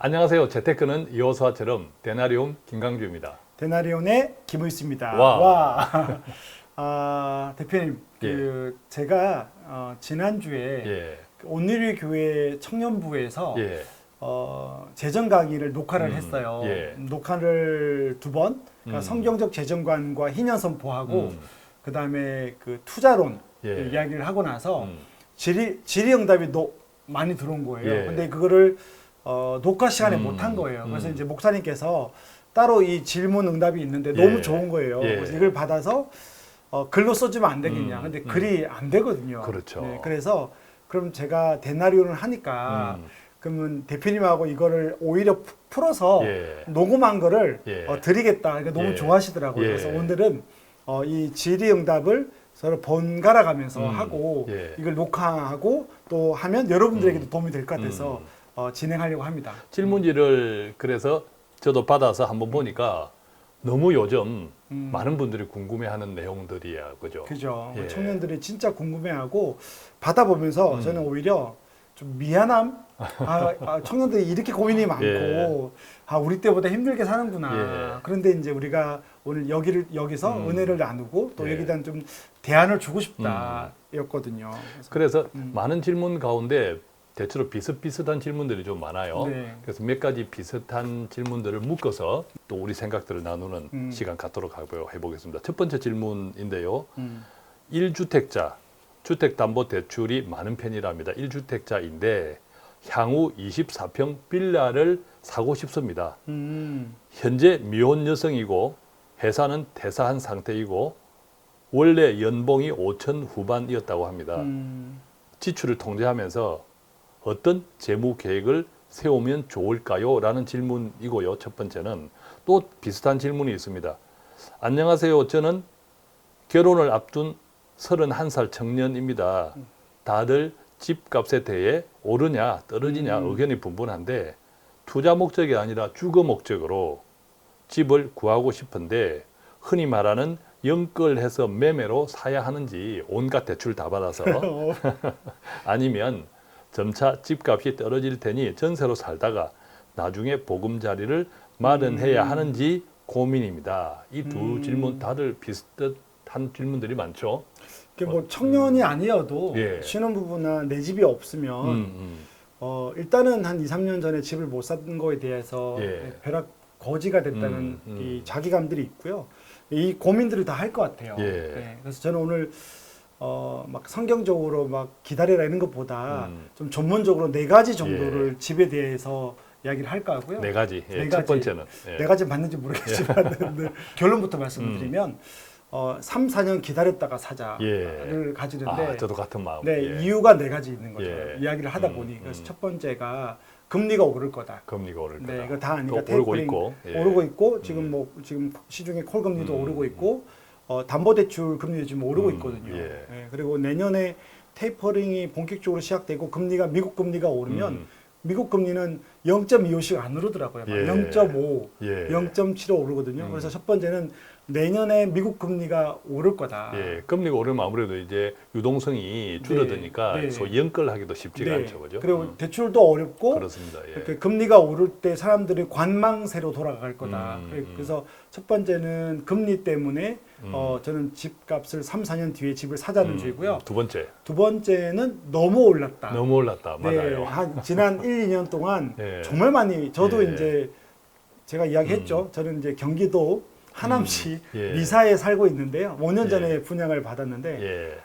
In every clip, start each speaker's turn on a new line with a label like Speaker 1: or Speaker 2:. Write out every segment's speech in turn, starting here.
Speaker 1: 안녕하세요. 재테크는 이호수아처럼 데나리온 김강주입니다.
Speaker 2: 데나리온의 김의수입니다.
Speaker 1: 와.
Speaker 2: 대표님, 제가 지난주에
Speaker 1: 예.
Speaker 2: 온누리 교회 청년부에서
Speaker 1: 예.
Speaker 2: 재정 강의를 녹화를 했어요.
Speaker 1: 예.
Speaker 2: 녹화를 2번, 그러니까 성경적 재정관과 희년 선포하고 그 다음에 그 투자론
Speaker 1: 예.
Speaker 2: 이야기를 하고 나서 질의응답이 많이 들어온 거예요.
Speaker 1: 예.
Speaker 2: 근데 그거를 녹화 시간에 못 한 거예요. 그래서 이제 목사님께서 따로 이 질문 응답이 있는데 너무 좋은 거예요.
Speaker 1: 예.
Speaker 2: 그래서 이걸 받아서 글로 써주면 안 되겠냐. 근데 글이 안 되거든요.
Speaker 1: 그렇죠.
Speaker 2: 네, 그래서 그럼 제가 데나리온을 하니까 그러면 대표님하고 이거를 오히려 풀어서
Speaker 1: 예.
Speaker 2: 녹음한 거를
Speaker 1: 예.
Speaker 2: 드리겠다. 그러니까 너무
Speaker 1: 예.
Speaker 2: 좋아하시더라고요.
Speaker 1: 예.
Speaker 2: 그래서 오늘은 이 질의응답을 서로 번갈아 가면서 하고
Speaker 1: 예.
Speaker 2: 이걸 녹화하고 또 하면 여러분들에게도 도움이 될 것 같아서 진행하려고 합니다.
Speaker 1: 질문지를 그래서 저도 받아서 한번 보니까 너무 요즘 많은 분들이 궁금해하는 내용들이야, 그죠?
Speaker 2: 그죠.
Speaker 1: 예.
Speaker 2: 청년들이 진짜 궁금해하고 받아보면서 저는 오히려 좀 미안함. 청년들이 이렇게 고민이 많고,
Speaker 1: 예.
Speaker 2: 우리 때보다 힘들게 사는구나.
Speaker 1: 예.
Speaker 2: 그런데 이제 우리가 오늘 여기서 은혜를 나누고 또
Speaker 1: 예.
Speaker 2: 여기에 대한 좀 대안을 주고 싶다. 였거든요.
Speaker 1: 그래서 많은 질문 가운데 대체로 비슷비슷한 질문들이 좀 많아요.
Speaker 2: 네.
Speaker 1: 그래서 몇 가지 비슷한 질문들을 묶어서 또 우리 생각들을 나누는 시간 갖도록 해보겠습니다. 첫 번째 질문인데요. 1주택자, 주택담보대출이 많은 편이랍니다. 1주택자인데 향후 24평 빌라를 사고 싶습니다. 현재 미혼 여성이고 회사는 퇴사한 상태이고 원래 연봉이 5천 후반이었다고 합니다. 지출을 통제하면서 어떤 재무 계획을 세우면 좋을까요? 라는 질문이고요. 첫 번째는 또 비슷한 질문이 있습니다. 안녕하세요. 저는 결혼을 앞둔 31살 청년입니다. 다들 집값에 대해 오르냐 떨어지냐 의견이 분분한데 투자 목적이 아니라 주거 목적으로 집을 구하고 싶은데 흔히 말하는 영끌해서 매매로 사야 하는지 온갖 대출 다 받아서 아니면 점차 집값이 떨어질 테니 전세로 살다가 나중에 보금자리를 마련해야 하는지 고민입니다. 이 두 질문 다들 비슷한 질문들이 많죠.
Speaker 2: 뭐 청년이 아니어도
Speaker 1: 예.
Speaker 2: 신혼부부나 내 집이 없으면 일단은 한 2, 3년 전에 집을 못 산 거에 대해서
Speaker 1: 예.
Speaker 2: 벼락 거지가 됐다는 이 자기감들이 있고요. 이 고민들을 다 할 것 같아요.
Speaker 1: 예.
Speaker 2: 네, 그래서 저는 오늘 막 성경적으로 막 기다려라 이런 것보다 좀 전문적으로 4가지 정도를 집에 대해서 이야기를 할까 하고요.
Speaker 1: 4가지. 예,
Speaker 2: 네
Speaker 1: 첫
Speaker 2: 가지.
Speaker 1: 번째는. 예.
Speaker 2: 4가지 맞는지 모르겠지만 결론부터 말씀드리면 3, 4년 기다렸다가 사자를 가지는데
Speaker 1: 저도 같은 마음.
Speaker 2: 네,
Speaker 1: 예.
Speaker 2: 이유가 4가지 있는 거죠.
Speaker 1: 예.
Speaker 2: 이야기를 하다 보니 그래서 첫 번째가 금리가 오를 거다.
Speaker 1: 금리가 오를 거다.
Speaker 2: 네, 이거 다 아니까
Speaker 1: 또 오르고 있고. 예.
Speaker 2: 오르고 있고 지금 시중에 콜 금리도 오르고 있고 담보대출 금리도 지금 오르고 있거든요.
Speaker 1: 예.
Speaker 2: 네, 그리고 내년에 테이퍼링이 본격적으로 시작되고 미국 금리가 오르면 미국 금리는 0.25씩 안 오르더라고요.
Speaker 1: 예.
Speaker 2: 0.5,
Speaker 1: 예.
Speaker 2: 0.75 오르거든요. 그래서 첫 번째는 내년에 미국 금리가 오를 거다.
Speaker 1: 예, 금리가 오르면 아무래도 이제 유동성이 줄어드니까
Speaker 2: 네.
Speaker 1: 소위 연끌하기도 쉽지가 않죠, 그죠?
Speaker 2: 그리고 대출도 어렵고
Speaker 1: 그렇습니다. 예.
Speaker 2: 이렇게 금리가 오를 때 사람들이 관망세로 돌아갈 거다. 그래서 첫 번째는 금리 때문에 저는 집값을 3, 4년 뒤에 집을 사자는 주의고요.
Speaker 1: 두 번째.
Speaker 2: 두 번째는 너무 올랐다.
Speaker 1: 너무 올랐다. 맞아요.
Speaker 2: 네, 지난 1, 2년 동안
Speaker 1: 예.
Speaker 2: 정말 많이 저도
Speaker 1: 예.
Speaker 2: 이제 제가 이야기했죠. 저는 이제 경기도 하남시
Speaker 1: 예.
Speaker 2: 미사에 살고 있는데요. 5년
Speaker 1: 예.
Speaker 2: 전에 분양을 받았는데
Speaker 1: 예.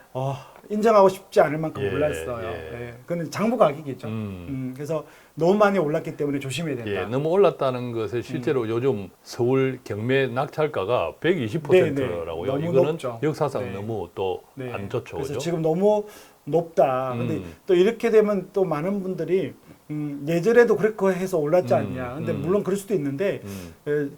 Speaker 2: 인정하고 싶지 않을 만큼
Speaker 1: 예.
Speaker 2: 올랐어요.
Speaker 1: 예.
Speaker 2: 네. 그건 장부 가격이죠. 그래서 너무 많이 올랐기 때문에 조심해야 된다.
Speaker 1: 예, 너무 올랐다는 것을 실제로 요즘 서울 경매 낙찰가가 120%라고요.
Speaker 2: 너무
Speaker 1: 이거는
Speaker 2: 높죠.
Speaker 1: 역사상
Speaker 2: 네.
Speaker 1: 너무 또
Speaker 2: 네.
Speaker 1: 안 좋죠.
Speaker 2: 그래서
Speaker 1: 그죠?
Speaker 2: 지금 너무 높다. 근데 또 이렇게 되면 또 많은 분들이 예전에도 그렇게 해서 올랐지 않냐. 근데 물론 그럴 수도 있는데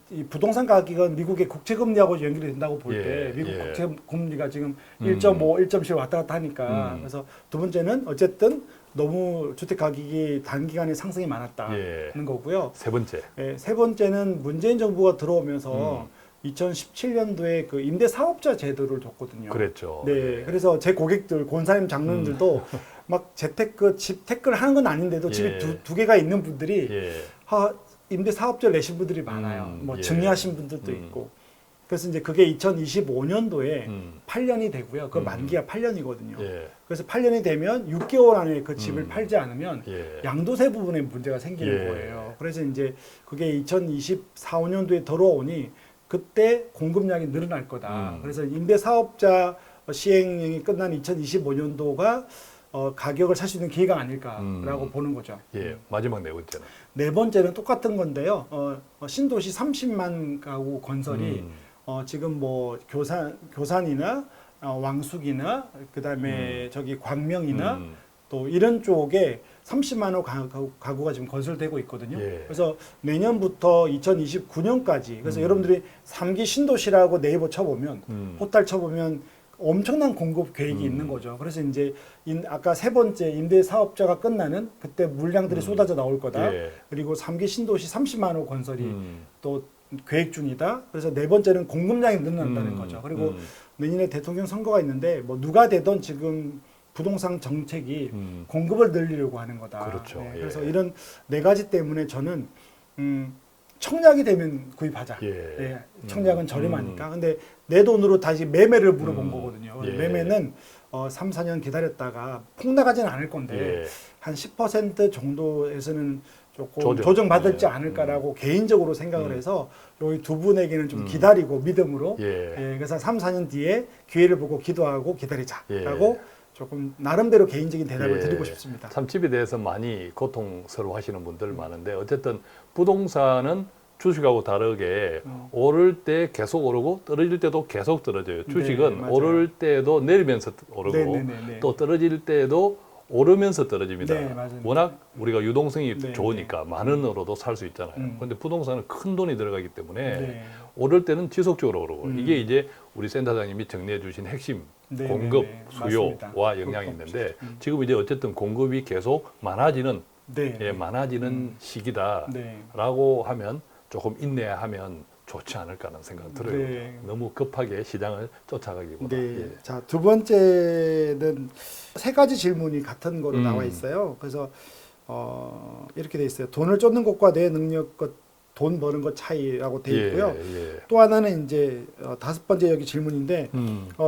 Speaker 2: 이 부동산 가격은 미국의 국채 금리하고 연결이 된다고 볼 때
Speaker 1: 예,
Speaker 2: 미국
Speaker 1: 예.
Speaker 2: 국채 금리가 지금 1.5, 1.7 왔다 갔다 하니까 그래서 두 번째는 어쨌든 너무 주택 가격이 단기간에 상승이 많았다는
Speaker 1: 예.
Speaker 2: 거고요.
Speaker 1: 세 번째.
Speaker 2: 세 번째는 문재인 정부가 들어오면서 2017년도에 그 임대 사업자 제도를 줬거든요.
Speaker 1: 그랬죠.
Speaker 2: 네,
Speaker 1: 예.
Speaker 2: 그래서 제 고객들 권사님 장로님들도 막 재테크 집 테크를 하는 건 아닌데도 집에
Speaker 1: 예.
Speaker 2: 두 개가 있는 분들이
Speaker 1: 예.
Speaker 2: 임대 사업자를 내신 분들이 많아요. 뭐
Speaker 1: 예.
Speaker 2: 증여하신 분들도 있고. 그래서 이제 그게 2025년도에 8년이 되고요. 그 만기가 8년이거든요.
Speaker 1: 예.
Speaker 2: 그래서 8년이 되면 6개월 안에 그 집을 팔지 않으면
Speaker 1: 예.
Speaker 2: 양도세 부분에 문제가 생기는
Speaker 1: 예.
Speaker 2: 거예요. 그래서 이제 그게 2024, 5년도에 들어오니 그때 공급량이 늘어날 거다. 그래서 임대 사업자 시행이 끝난 2025년도가 가격을 살 수 있는 기회가 아닐까라고 보는 거죠.
Speaker 1: 예. 마지막 네 번째는.
Speaker 2: 네 번째는 똑같은 건데요. 신도시 30만 가구 건설이 지금 뭐 교산이나 왕숙이나 그다음에 저기 광명이나 또 이런 쪽에 30만 호 가구가 지금 건설되고 있거든요.
Speaker 1: 예.
Speaker 2: 그래서 내년부터 2029년까지 그래서 여러분들이 3기 신도시라고 네이버 쳐보면 포탈 쳐보면 엄청난 공급 계획이 있는 거죠. 그래서 이제 아까 세 번째 임대 사업자가 끝나는 그때 물량들이 쏟아져 나올 거다.
Speaker 1: 예.
Speaker 2: 그리고 3기 신도시 30만 호 건설이 또 계획 중이다. 그래서 네 번째는 공급량이 늘어난다는 거죠. 그리고 내년에 대통령 선거가 있는데 뭐 누가 되던 지금 부동산 정책이 공급을 늘리려고 하는 거다.
Speaker 1: 그렇죠.
Speaker 2: 네,
Speaker 1: 예.
Speaker 2: 그래서 이런 네 가지 때문에 저는 청약이 되면 구입하자.
Speaker 1: 예.
Speaker 2: 네, 청약은 저렴하니까. 근데 내 돈으로 다시 매매를 물어본 거거든요.
Speaker 1: 예.
Speaker 2: 매매는 3, 4년 기다렸다가 폭락하지는 않을 건데
Speaker 1: 예.
Speaker 2: 한 10% 정도에서는 조금 조정받을지
Speaker 1: 예.
Speaker 2: 않을까라고 개인적으로 생각을 해서 여기 두 분에게는 좀 기다리고 믿음으로
Speaker 1: 예.
Speaker 2: 그래서 3, 4년 뒤에 기회를 보고 기도하고 기다리자라고 조금 나름대로 개인적인 대답을
Speaker 1: 예.
Speaker 2: 드리고 싶습니다.
Speaker 1: 참 집에 대해서 많이 고통스러워하시는 분들 많은데 어쨌든 부동산은 주식하고 다르게 오를 때 계속 오르고 떨어질 때도 계속 떨어져요. 주식은
Speaker 2: 네,
Speaker 1: 오를 때도 내리면서 오르고
Speaker 2: 네.
Speaker 1: 또 떨어질 때도 오르면서 떨어집니다.
Speaker 2: 네, 맞습니다.
Speaker 1: 워낙 우리가 유동성이
Speaker 2: 네,
Speaker 1: 좋으니까 많은 으로도 살 수 있잖아요. 그런데 부동산은 큰 돈이 들어가기 때문에
Speaker 2: 네.
Speaker 1: 오를 때는 지속적으로 오르고 이게 이제 우리 센터장님이 정리해 주신 핵심
Speaker 2: 네,
Speaker 1: 공급,
Speaker 2: 네, 네.
Speaker 1: 수요와
Speaker 2: 맞습니다.
Speaker 1: 영향이 있는데 지금 이제 어쨌든 공급이 계속 많아지는 많아지는 시기다라고 하면 조금 인내하면 좋지 않을까 하는 생각 들어요.
Speaker 2: 네.
Speaker 1: 너무 급하게 시장을 쫓아가기보다.
Speaker 2: 네.
Speaker 1: 예.
Speaker 2: 자, 두 번째는 세 가지 질문이 같은 거로 나와 있어요. 그래서 이렇게 돼 있어요. 돈을 쫓는 것과 내 능력과 돈 버는 것 차이라고 돼 있고요.
Speaker 1: 예.
Speaker 2: 또 하나는 이제 다섯 번째 여기 질문인데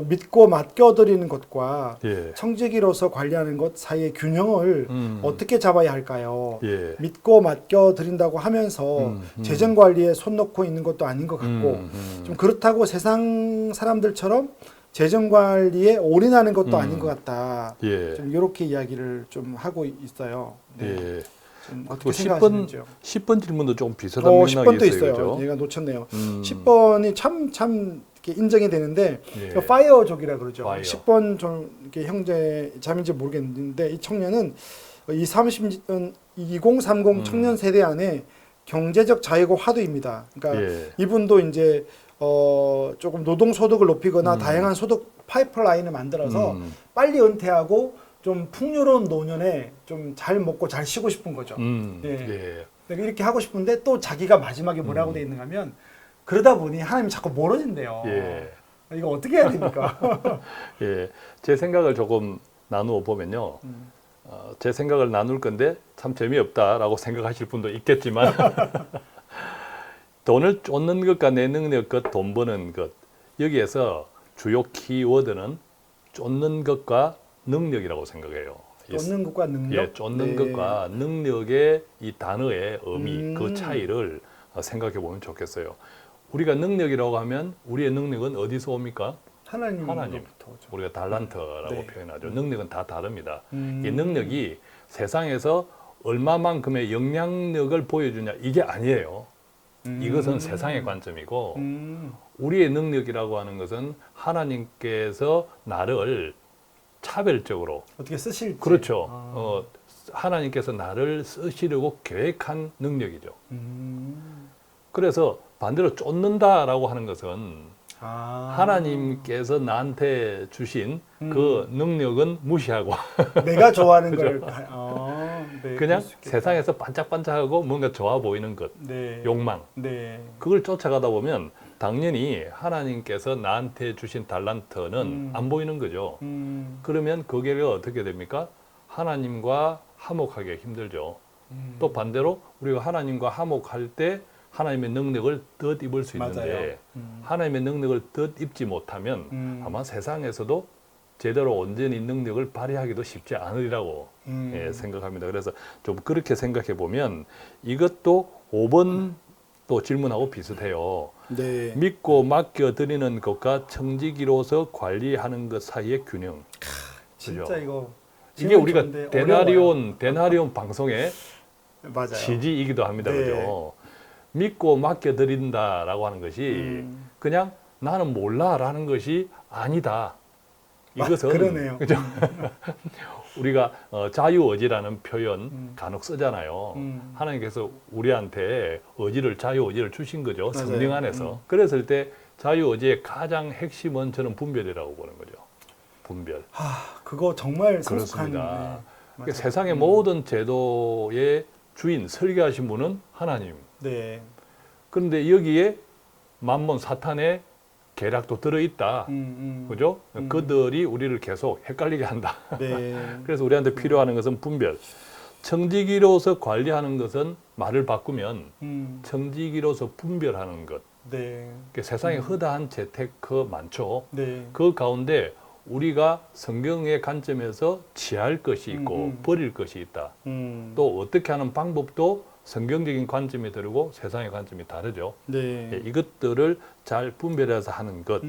Speaker 2: 믿고 맡겨드리는 것과
Speaker 1: 예.
Speaker 2: 청지기로서 관리하는 것 사이의 균형을 어떻게 잡아야 할까요?
Speaker 1: 예.
Speaker 2: 믿고 맡겨드린다고 하면서 재정 관리에 손 놓고 있는 것도 아닌 것 같고 좀 그렇다고 세상 사람들처럼 재정 관리에 올인하는 것도 아닌 것 같다.
Speaker 1: 예.
Speaker 2: 좀 이렇게 이야기를 좀 하고 있어요. 네.
Speaker 1: 예.
Speaker 2: 좀
Speaker 1: 또
Speaker 2: 어떻게 생각하시는지요?
Speaker 1: 10번 질문도 좀 비슷한
Speaker 2: 10번도
Speaker 1: 맥락이
Speaker 2: 있어요.
Speaker 1: 그죠?
Speaker 2: 얘가 놓쳤네요. 10번이 참 이렇게 인정이 되는데
Speaker 1: 예.
Speaker 2: 파이어족이라 그러죠.
Speaker 1: 파이어.
Speaker 2: 10번 좀 이렇게 형제 자매인지 모르겠는데 이 청년은 2030 청년 세대 안에 경제적 자유고 화두입니다. 그러니까
Speaker 1: 예.
Speaker 2: 이분도 이제 조금 노동 소득을 높이거나 다양한 소득 파이프라인을 만들어서 빨리 은퇴하고 좀 풍요로운 노년에 좀 잘 먹고 잘 쉬고 싶은 거죠.
Speaker 1: 예.
Speaker 2: 이렇게 하고 싶은데 또 자기가 마지막에 뭐라고 돼 있는가 하면 그러다 보니 하나님이 자꾸 멀어진대요.
Speaker 1: 예.
Speaker 2: 이거 어떻게 해야 됩니까?
Speaker 1: 예. 제 생각을 조금 나누어 보면요. 제 생각을 나눌 건데 참 재미없다라고 생각하실 분도 있겠지만 돈을 쫓는 것과 내 능력 것, 돈 버는 것 여기에서 주요 키워드는 쫓는 것과 능력이라고 생각해요.
Speaker 2: 쫓는 것과 능력?
Speaker 1: 예, 쫓는 것과 능력의 이 단어의 의미, 그 차이를 생각해 보면 좋겠어요. 우리가 능력이라고 하면 우리의 능력은 어디서 옵니까? 하나님. 우리가 달란트라고 표현하죠. 능력은 다 다릅니다. 이 능력이 세상에서 얼마만큼의 영향력을 보여주냐 이게 아니에요. 이것은 세상의 관점이고 우리의 능력이라고 하는 것은 하나님께서 나를 차별적으로
Speaker 2: 어떻게 쓰실지.
Speaker 1: 그렇죠. 하나님께서 나를 쓰시려고 계획한 능력이죠. 그래서 반대로 쫓는다라고 하는 것은 하나님께서 나한테 주신 그 능력은 무시하고
Speaker 2: 내가 좋아하는 걸
Speaker 1: 그냥 세상에서 반짝반짝하고 뭔가 좋아 보이는 것, 욕망 그걸 쫓아가다 보면 당연히 하나님께서 나한테 주신 달란트는 안 보이는 거죠. 그러면 그 결과 어떻게 됩니까? 하나님과 화목하기 힘들죠. 또 반대로 우리가 하나님과 화목할 때 하나님의 능력을 덧 입을 수 있는데
Speaker 2: 맞아요.
Speaker 1: 하나님의 능력을 덧 입지 못하면 아마 세상에서도 제대로 온전히 능력을 발휘하기도 쉽지 않으리라고 생각합니다. 그래서 좀 그렇게 생각해 보면 이것도 5번 또 질문하고 비슷해요.
Speaker 2: 네.
Speaker 1: 믿고 맡겨드리는 것과 청지기로서 관리하는 것 사이의 균형.
Speaker 2: 진짜
Speaker 1: 그죠?
Speaker 2: 이거
Speaker 1: 이게 우리가
Speaker 2: 좋은데
Speaker 1: 데나리온 방송의
Speaker 2: 맞아요.
Speaker 1: 지지이기도 합니다.
Speaker 2: 네.
Speaker 1: 그죠? 믿고 맡겨드린다라고 하는 것이 그냥 나는 몰라라는 것이 아니다. 이것은
Speaker 2: 그러네요.
Speaker 1: 그죠? 우리가 자유의지라는 표현 간혹 쓰잖아요. 하나님께서 우리한테 자유의지를 주신 거죠.
Speaker 2: 맞아요.
Speaker 1: 성령 안에서. 그랬을 때 자유의지의 가장 핵심은 저는 분별이라고 보는 거죠. 분별.
Speaker 2: 그거 정말 성숙한.
Speaker 1: 그렇습니다.
Speaker 2: 맞아요.
Speaker 1: 세상의 모든 제도의 주인, 설계하신 분은 하나님.
Speaker 2: 네.
Speaker 1: 그런데 여기에 만몬 사탄의 계략도 들어있다. 그죠? 그들이 우리를 계속 헷갈리게 한다.
Speaker 2: 네.
Speaker 1: 그래서 우리한테 필요한 것은 분별. 청지기로서 관리하는 것은 말을 바꾸면 청지기로서 분별하는 것.
Speaker 2: 네.
Speaker 1: 세상에 허다한 재테크 많죠.
Speaker 2: 네.
Speaker 1: 그 가운데 우리가 성경의 관점에서 취할 것이 있고 버릴 것이 있다. 또 어떻게 하는 방법도 성경적인 관점이 다르고 세상의 관점이 다르죠.
Speaker 2: 네.
Speaker 1: 이것들을 잘 분별해서 하는 것.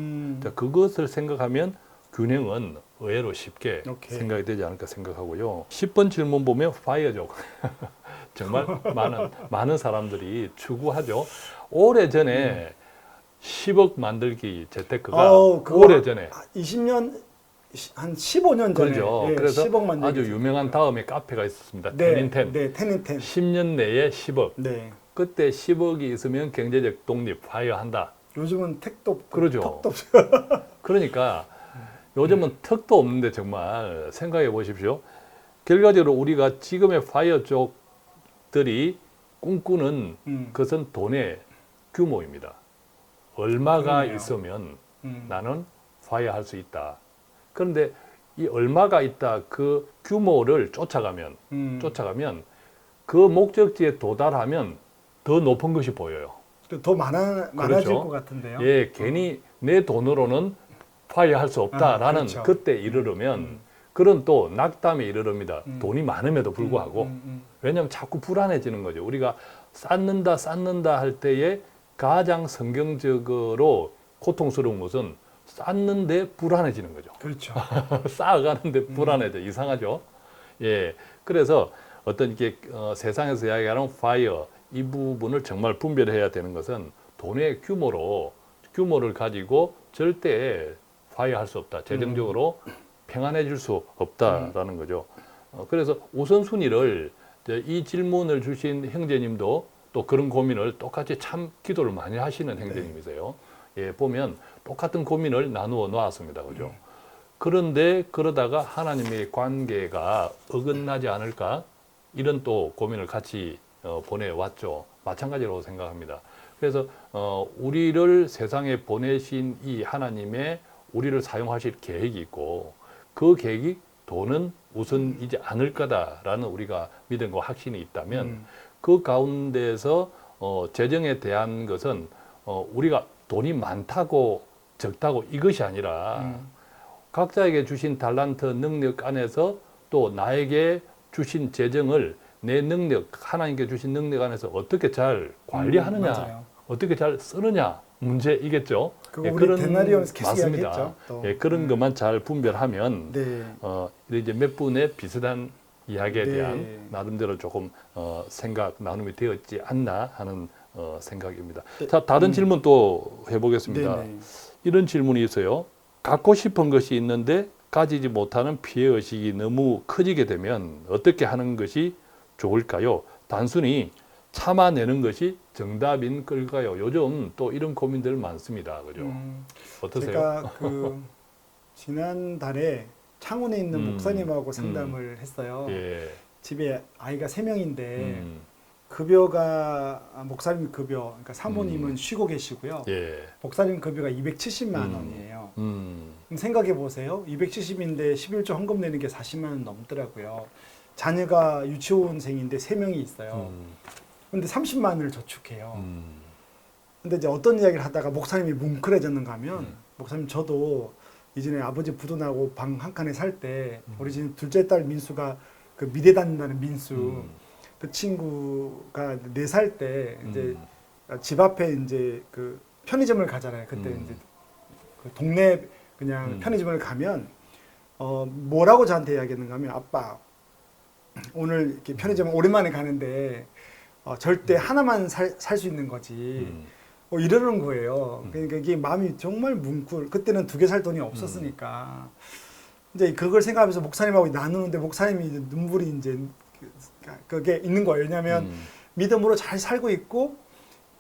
Speaker 1: 자, 그것을 생각하면 균형은 의외로 쉽게
Speaker 2: 오케이.
Speaker 1: 생각이 되지 않을까 생각하고요. 10번 질문 보면 파이어족. 정말 많은 사람들이 추구하죠. 오래전에 10억 만들기 재테크가 오래전에
Speaker 2: 20년 한 15년 전에
Speaker 1: 그렇죠.
Speaker 2: 예,
Speaker 1: 그래서
Speaker 2: 10억 만들기
Speaker 1: 아주 유명한 다음에 카페가 있었습니다.
Speaker 2: 네,
Speaker 1: 텐인텐.
Speaker 2: 네, 텐인텐.
Speaker 1: 10년 내에 10억.
Speaker 2: 네.
Speaker 1: 그때 10억이 있으면 경제적 독립, 파이어한다.
Speaker 2: 요즘은 택도 없고
Speaker 1: 그러죠.
Speaker 2: 턱도 없어.
Speaker 1: 그러니까 요즘은 턱도 없는데 정말 생각해 보십시오. 결과적으로 우리가 지금의 파이어 쪽들이 꿈꾸는 것은 돈의 규모입니다. 얼마가
Speaker 2: 그러네요.
Speaker 1: 있으면 나는 파이어 할 수 있다. 그런데 이 얼마가 있다 그 규모를 쫓아가면 그 목적지에 도달하면 더 높은 것이 보여요.
Speaker 2: 더 많아질
Speaker 1: 그렇죠.
Speaker 2: 것 같은데요.
Speaker 1: 예, 괜히 내 돈으로는 파이어 할 수 없다라는
Speaker 2: 그렇죠.
Speaker 1: 그때 이르르면 그런 또 낙담에 이르릅니다. 돈이 많음에도 불구하고. 왜냐하면 자꾸 불안해지는 거죠. 우리가 쌓는다 할 때에 가장 성경적으로 고통스러운 것은 쌓는데 불안해지는 거죠.
Speaker 2: 그렇죠.
Speaker 1: 쌓아가는데 불안해져. 이상하죠. 예. 그래서 어떤 이게 세상에서 이야기하는 파이어 이 부분을 정말 분별해야 되는 것은 돈의 규모를 가지고 절대 파이어 할 수 없다. 재정적으로 평안해질 수 없다라는 거죠. 그래서 우선순위를 이 질문을 주신 형제님도 또 그런 고민을 똑같이 참 기도를 많이 하시는 형제님이세요. 예, 보면 똑같은 고민을 나누어 놓았습니다. 그죠? 그런데 그러다가 하나님의 관계가 어긋나지 않을까? 이런 또 고민을 같이 보내왔죠. 마찬가지라고 생각합니다. 그래서 우리를 세상에 보내신 이 하나님의 우리를 사용하실 계획이 있고 그 계획이 돈은 우선이지 않을 거다라는 우리가 믿음과 확신이 있다면 그 가운데서 재정에 대한 것은 우리가 돈이 많다고 적다고 이것이 아니라 각자에게 주신 달란트 능력 안에서 또 나에게 주신 재정을 내 능력, 하나님께 주신 능력 안에서 어떻게 잘 관리하느냐,
Speaker 2: 맞아요.
Speaker 1: 어떻게 잘 쓰느냐 문제이겠죠.
Speaker 2: 그거 우리 데나리온에서 계속
Speaker 1: 맞습니다.
Speaker 2: 이야기했죠. 또.
Speaker 1: 예, 그런 것만 잘 분별하면
Speaker 2: 네.
Speaker 1: 이제 몇 분의 비슷한 이야기에
Speaker 2: 네.
Speaker 1: 대한 나름대로 조금 생각 나눔이 되었지 않나 하는 생각입니다. 자, 다른 질문 또 해보겠습니다.
Speaker 2: 네, 네.
Speaker 1: 이런 질문이 있어요. 갖고 싶은 것이 있는데 가지지 못하는 피해의식이 너무 커지게 되면 어떻게 하는 것이 좋을까요? 단순히 참아내는 것이 정답인 걸까요? 요즘 또 이런 고민들 많습니다. 그죠? 어떠세요?
Speaker 2: 제가 지난달에 창원에 있는 목사님하고 상담을 했어요.
Speaker 1: 예.
Speaker 2: 집에 아이가 3명인데 급여가 목사님 급여, 그러니까 사모님은 쉬고 계시고요.
Speaker 1: 예.
Speaker 2: 목사님 급여가 270만 원이에요.
Speaker 1: 음.
Speaker 2: 생각해 보세요. 270인데 11조 헌금 내는 게 40만 원 넘더라고요. 자녀가 유치원생인데 3명이 있어요. 근데 30만을 저축해요. 근데 이제 어떤 이야기를 하다가 목사님이 뭉클해졌는가 하면 목사님 저도 이전에 아버지 부도나고 방 한 칸에 살 때 우리 집 둘째 딸 민수가 그 미대 다닌다는 민수 그 친구가 4살 때 이제 집 앞에 이제 그 편의점을 가잖아요. 그때 이제 그 동네 그냥 편의점을 가면 뭐라고 저한테 이야기했는가 하면 아빠 오늘 이렇게 편의점 오랜만에 가는데 절대 하나만 살 수 있는 거지. 이러는 거예요. 그러니까 이게 마음이 정말 뭉클. 그때는 2개 살 돈이 없었으니까. 이제 그걸 생각하면서 목사님하고 나누는데 목사님이 이제 눈물이 이제 그게 있는 거예요. 왜냐하면 믿음으로 잘 살고 있고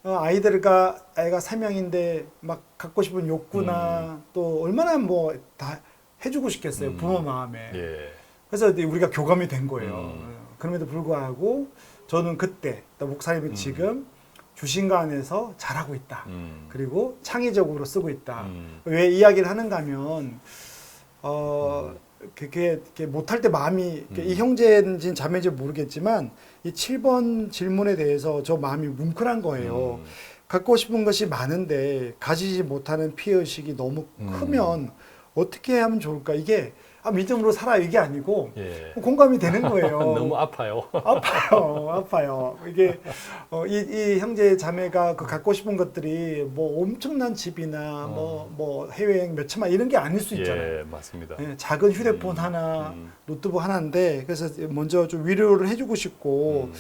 Speaker 2: 아이가 3명인데 막 갖고 싶은 욕구나 또 얼마나 뭐 다 해주고 싶겠어요. 부모 마음에.
Speaker 1: 예.
Speaker 2: 그래서 우리가 교감이 된 거예요. 그럼에도 불구하고 저는 그때 또 목사님이 지금 주신가 안에서 잘하고 있다. 그리고 창의적으로 쓰고 있다. 왜 이야기를 하는가 하면 그게 못할 때 마음이 이 형제인지 자매인지 모르겠지만 이 7번 질문에 대해서 저 마음이 뭉클한 거예요. 갖고 싶은 것이 많은데 가지지 못하는 피해의식이 너무 크면 어떻게 하면 좋을까? 이게 믿음으로 살아 이게 아니고
Speaker 1: 예.
Speaker 2: 공감이 되는 거예요.
Speaker 1: 너무 아파요.
Speaker 2: 아파요. 이게 이 형제 자매가 그 갖고 싶은 것들이 뭐 엄청난 집이나 뭐 해외여행 몇 천만 이런 게 아닐 수 있잖아요.
Speaker 1: 예, 맞습니다.
Speaker 2: 예, 작은 휴대폰 하나, 노트북 하나인데 그래서 먼저 좀 위로를 해주고 싶고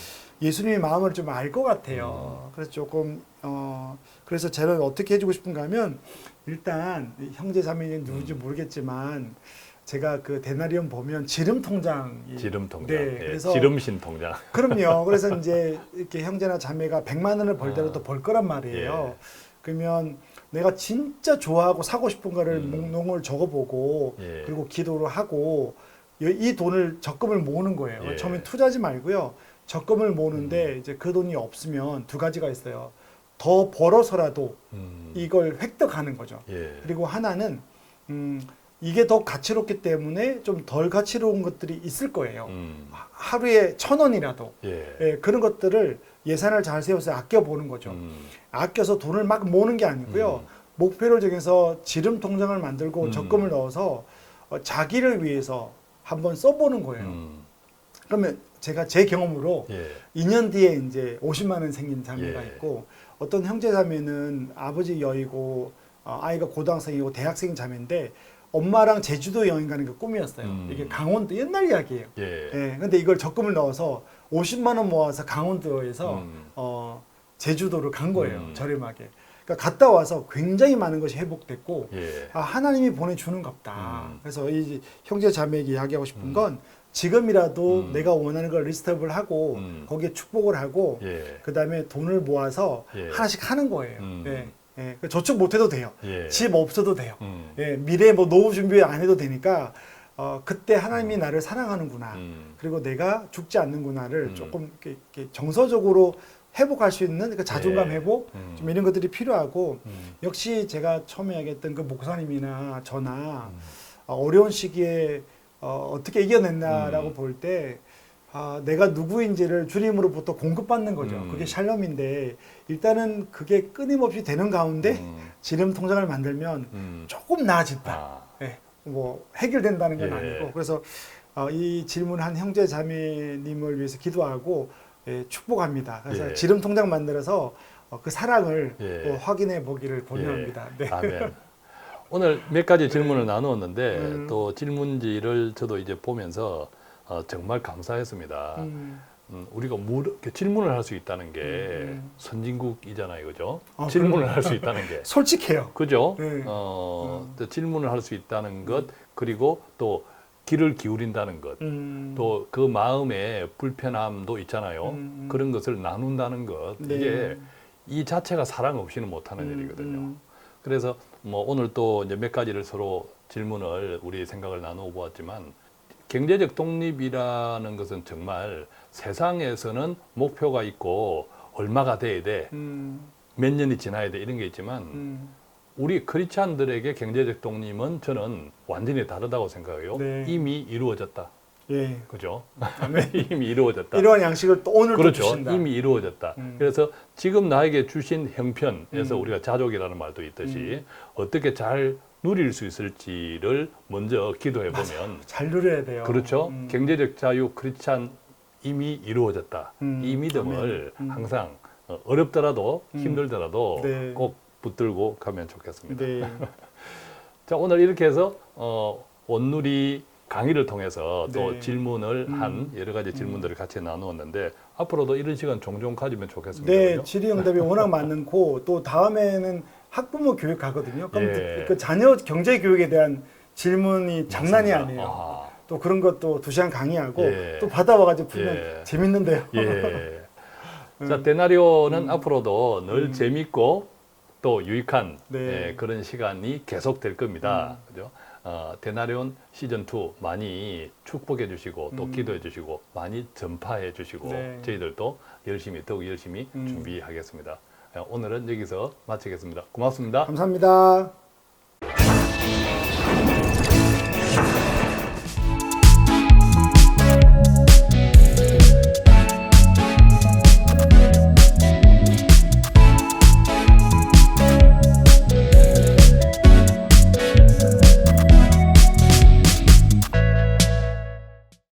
Speaker 2: 예수님의 마음을 좀 알 것 같아요. 그래서 조금 그래서 저는 어떻게 해주고 싶은가 하면 일단 형제 자매는 누군지 모르겠지만. 제가 그 데나리온 보면 지름 통장이
Speaker 1: 지름통장.
Speaker 2: 네,
Speaker 1: 예,
Speaker 2: 그래서
Speaker 1: 지름신 통장.
Speaker 2: 그럼요. 그래서 이제 이렇게 형제나 자매가 100만 원을 벌더라도 벌 거란 말이에요.
Speaker 1: 예.
Speaker 2: 그러면 내가 진짜 좋아하고 사고 싶은 거를 목록을 적어보고
Speaker 1: 예.
Speaker 2: 그리고 기도를 하고 이 돈을 적금을 모으는 거예요.
Speaker 1: 예.
Speaker 2: 처음에 투자하지 말고요. 적금을 모으는데 이제 그 돈이 없으면 2가지가 있어요. 더 벌어서라도 이걸 획득하는 거죠.
Speaker 1: 예.
Speaker 2: 그리고 하나는 이게 더 가치롭기 때문에 좀 덜 가치로운 것들이 있을 거예요. 하루에 1,000원이라도
Speaker 1: 예.
Speaker 2: 예, 그런 것들을 예산을 잘 세워서 아껴보는 거죠. 아껴서 돈을 막 모으는 게 아니고요. 목표를 정해서 지름 통장을 만들고 적금을 넣어서 자기를 위해서 한번 써보는 거예요. 그러면 제가 제 경험으로
Speaker 1: 예.
Speaker 2: 2년 뒤에 이제 50만 원 생긴 자매가
Speaker 1: 예.
Speaker 2: 있고 어떤 형제 자매는 아버지 여이고 아이가 고등학생이고 대학생 자매인데 엄마랑 제주도 여행 가는 게 꿈이었어요. 이게 강원도 옛날 이야기예요.
Speaker 1: 예.
Speaker 2: 예. 근데 이걸 적금을 넣어서 50만 원 모아서 강원도에서 제주도를 간 거예요. 저렴하게. 그러니까 갔다 와서 굉장히 많은 것이 회복됐고
Speaker 1: 예.
Speaker 2: 하나님이 보내주는갑다. 그래서 이 형제 자매에게 이야기하고 싶은 건 지금이라도 내가 원하는 걸 리스트업을 하고 거기에 축복을 하고
Speaker 1: 예.
Speaker 2: 그다음에 돈을 모아서
Speaker 1: 예.
Speaker 2: 하나씩 하는 거예요. 예. 예. 저축 못 해도 돼요.
Speaker 1: 예.
Speaker 2: 집 없어도 돼요. 예. 미래에 뭐 노후 준비 안 해도 되니까 그때 하나님이 나를 사랑하는구나. 그리고 내가 죽지 않는구나를 조금 이렇게 정서적으로 회복할 수 있는 그 자존감
Speaker 1: 예.
Speaker 2: 회복 좀 이런 것들이 필요하고 역시 제가 처음에 얘기했던 그 목사님이나 저나 어려운 시기에 어떻게 이겨냈나라고 볼 때 내가 누구인지를 주님으로부터 공급받는 거죠. 그게 샬롬인데 일단은 그게 끊임없이 되는 가운데 지름 통장을 만들면 조금 나아진다. 예, 뭐 해결된다는 건
Speaker 1: 예.
Speaker 2: 아니고 그래서 이 질문한 형제 자매님을 위해서 기도하고 예, 축복합니다. 그래서
Speaker 1: 예.
Speaker 2: 지름 통장 만들어서 그 사랑을
Speaker 1: 예.
Speaker 2: 또 확인해 보기를 권유합니다.
Speaker 1: 예.
Speaker 2: 네.
Speaker 1: 아멘. 오늘 몇 가지 질문을 나누었는데 또 질문지를 저도 이제 보면서 정말 감사했습니다. 우리가 질문을 할 수 있다는 게 선진국이잖아요, 그죠? 질문을 할 수 있다는 게
Speaker 2: 솔직해요.
Speaker 1: 그죠?
Speaker 2: 네.
Speaker 1: 또 질문을 할 수 있다는 것 그리고 또 귀를 기울인다는 것, 또 그 마음의 불편함도 있잖아요. 그런 것을 나눈다는 것
Speaker 2: 네.
Speaker 1: 이게 이 자체가 사랑 없이는 못하는 일이거든요. 그래서 뭐 오늘 또 이제 몇 가지를 서로 질문을 우리 생각을 나누어 보았지만 경제적 독립이라는 것은 정말 세상에서는 목표가 있고 얼마가 돼야 돼, 몇 년이 지나야 돼 이런 게 있지만 우리 크리스찬들에게 경제적 독립은 저는 완전히 다르다고 생각해요.
Speaker 2: 네.
Speaker 1: 이미 이루어졌다.
Speaker 2: 예.
Speaker 1: 그죠?
Speaker 2: 아멘.
Speaker 1: 이미 이루어졌다.
Speaker 2: 이러한 양식을 또 오늘 또
Speaker 1: 그렇죠.
Speaker 2: 주신다.
Speaker 1: 이미 이루어졌다. 그래서 지금 나에게 주신 형편에서 우리가 자족이라는 말도 있듯이 어떻게 잘 누릴 수 있을지를 먼저 기도해 보면
Speaker 2: 잘 누려야 돼요.
Speaker 1: 그렇죠. 경제적 자유 크리스찬 이미 이루어졌다. 이 믿음을 항상 어렵더라도 힘들더라도
Speaker 2: 네.
Speaker 1: 꼭 붙들고 가면 좋겠습니다.
Speaker 2: 네.
Speaker 1: 자, 오늘 이렇게 해서 온누리 강의를 통해서 또
Speaker 2: 네.
Speaker 1: 질문을 한 여러 가지 질문들을 같이 나누었는데 앞으로도 이런 시간 종종 가지면 좋겠습니다.
Speaker 2: 네,
Speaker 1: 그죠?
Speaker 2: 질의응답이 워낙 많고 또 다음에는 학부모 교육 가거든요. 그럼
Speaker 1: 예.
Speaker 2: 그 자녀 경제 교육에 대한 질문이 장난이
Speaker 1: 맞습니다.
Speaker 2: 아니에요.
Speaker 1: 아하.
Speaker 2: 또 그런 것도 2시간 강의하고
Speaker 1: 예.
Speaker 2: 또 받아와가지고 풀면
Speaker 1: 예.
Speaker 2: 재밌는데요.
Speaker 1: 예. 자, 데나리오는 앞으로도 늘 재밌고 또 유익한
Speaker 2: 네.
Speaker 1: 그런 시간이 계속될 겁니다. 그죠? 데나리온 시즌 2 많이 축복해 주시고 또 기도해 주시고 많이 전파해 주시고
Speaker 2: 네.
Speaker 1: 저희들도 더욱 열심히 준비하겠습니다. 오늘은 여기서 마치겠습니다. 고맙습니다.
Speaker 2: 감사합니다.